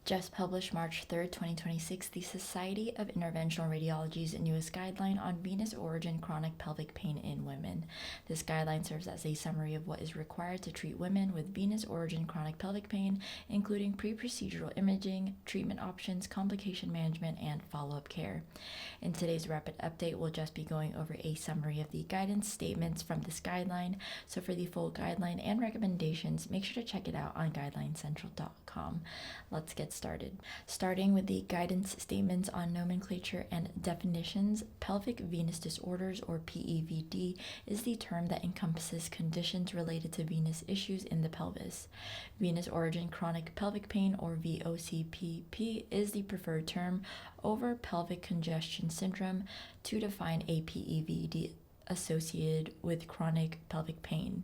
Just published March 3rd, 2026, the Society of Interventional Radiology's newest guideline on venous origin chronic pelvic pain in women. This guideline serves as a summary of what is required to treat women with venous origin chronic pelvic pain, including pre-procedural imaging, treatment options, complication management, and follow-up care. In today's rapid update, we'll just be going over a summary of the guidance statements from this guideline. So for the full guideline and recommendations, make sure to check it out on guidelinescentral.com. Let's get started. Starting with the guidance statements on nomenclature and definitions, pelvic venous disorders, or PEVD, is the term that encompasses conditions related to venous issues in the pelvis. Venous origin chronic pelvic pain, or VO-CPP, is the preferred term over pelvic congestion syndrome to define a PEVD associated with chronic pelvic pain.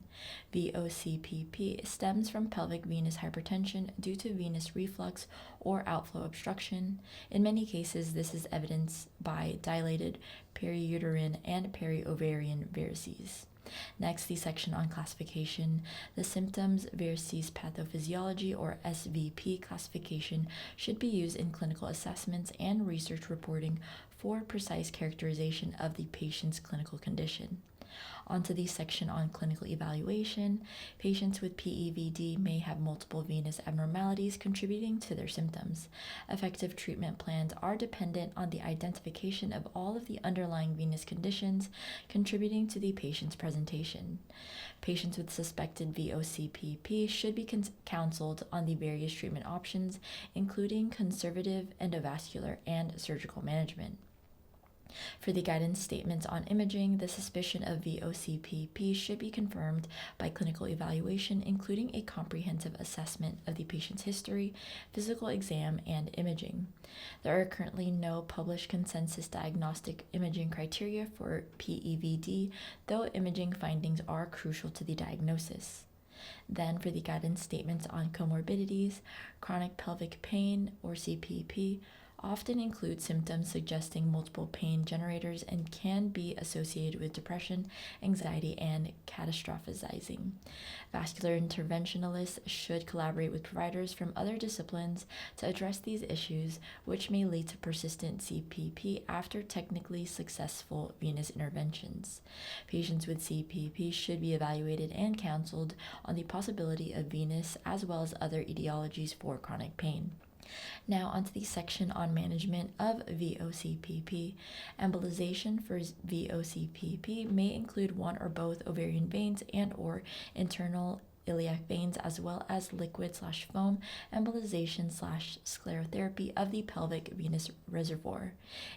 VO-CPP stems from pelvic venous hypertension due to venous reflux or outflow obstruction. In many cases, this is evidenced by dilated periuterine and periovarian varices. Next, the section on classification. The symptoms varices pathophysiology, or SVP classification, should be used in clinical assessments and research reporting for precise characterization of the patient's clinical condition. Onto the section on clinical evaluation. Patients with PEVD may have multiple venous abnormalities contributing to their symptoms. Effective treatment plans are dependent on the identification of all of the underlying venous conditions contributing to the patient's presentation. Patients with suspected VO-CPP should be counseled on the various treatment options, including conservative, endovascular, and surgical management. For the guidance statements on imaging, the suspicion of VO-CPP should be confirmed by clinical evaluation, including a comprehensive assessment of the patient's history, physical exam, and imaging. There are currently no published consensus diagnostic imaging criteria for PEVD, though imaging findings are crucial to the diagnosis. Then, for the guidance statements on comorbidities, chronic pelvic pain, or CPP, often include symptoms suggesting multiple pain generators and can be associated with depression, anxiety, and catastrophizing. Vascular interventionalists should collaborate with providers from other disciplines to address these issues, which may lead to persistent CPP after technically successful venous interventions. Patients with CPP should be evaluated and counseled on the possibility of venous as well as other etiologies for chronic pain. Now onto the section on management of VO-CPP. Embolization for VO-CPP may include one or both ovarian veins and or internal iliac veins, as well as liquid/foam embolization/sclerotherapy of the pelvic venous reservoir.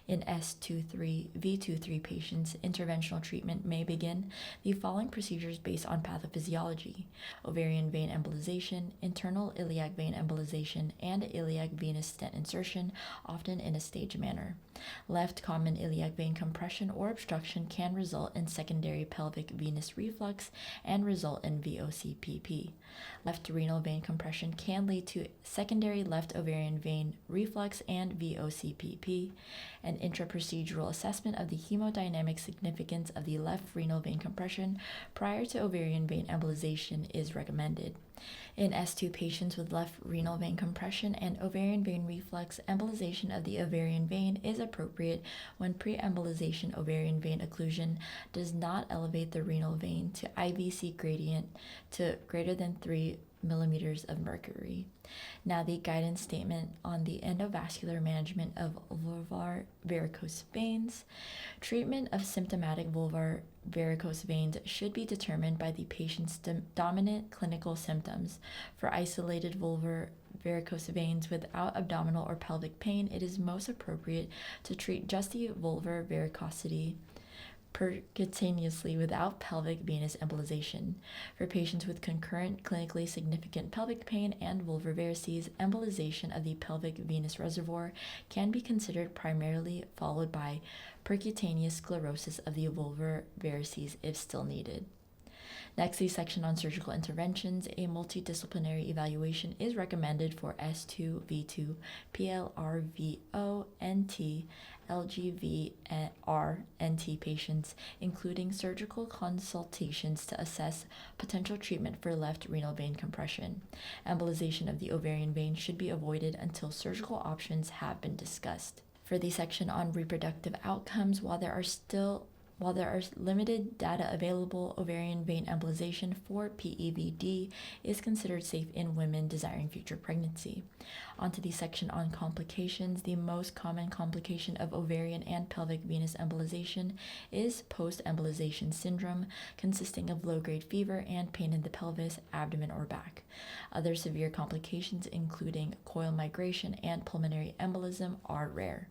In S23V23 patients, interventional treatment may begin the following procedures based on pathophysiology: ovarian vein embolization, internal iliac vein embolization, and iliac venous stent insertion, often in a staged manner. Left common iliac vein compression or obstruction can result in secondary pelvic venous reflux and result in VO-CPP. Left renal vein compression can lead to secondary left ovarian vein reflux and VO-CPP. An intraprocedural assessment of the hemodynamic significance of the left renal vein compression prior to ovarian vein embolization is recommended. In S2 patients with left renal vein compression and ovarian vein reflux, embolization of the ovarian vein is appropriate when pre-embolization ovarian vein occlusion does not elevate the renal vein to IVC gradient to greater than 3 millimeters of mercury. Now the guidance statement on the endovascular management of vulvar varicose veins. Treatment of symptomatic vulvar varicose veins should be determined by the patient's dominant clinical symptoms. For isolated vulvar varicose veins without abdominal or pelvic pain, it is most appropriate to treat just the vulvar varicosity percutaneously without pelvic venous embolization. For patients with concurrent clinically significant pelvic pain and vulvar varices, embolization of the pelvic venous reservoir can be considered primarily, followed by percutaneous sclerosis of the vulvar varices if still needed. Next, the section on surgical interventions. A multidisciplinary evaluation is recommended for S2, V2, PLRVO, NT, LGVR, NT patients, including surgical consultations to assess potential treatment for left renal vein compression. Embolization of the ovarian vein should be avoided until surgical options have been discussed. For the section on reproductive outcomes, while there are limited data available, ovarian vein embolization for PEVD is considered safe in women desiring future pregnancy. Onto the section on complications. The most common complication of ovarian and pelvic venous embolization is post-embolization syndrome, consisting of low-grade fever and pain in the pelvis, abdomen, or back. Other severe complications, including coil migration and pulmonary embolism, are rare.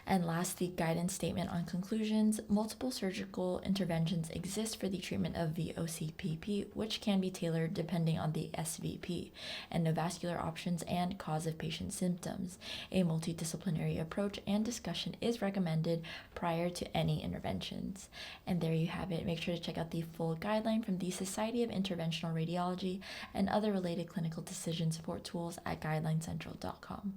And last, the guidance statement on conclusions. Multiple surgical interventions exist for the treatment of VO-CPP, which can be tailored depending on the SVP, endovascular options, and cause of patient symptoms. A multidisciplinary approach and discussion is recommended prior to any interventions. And there you have it. Make sure to check out the full guideline from the Society of Interventional Radiology and other related clinical decision support tools at guidelinecentral.com.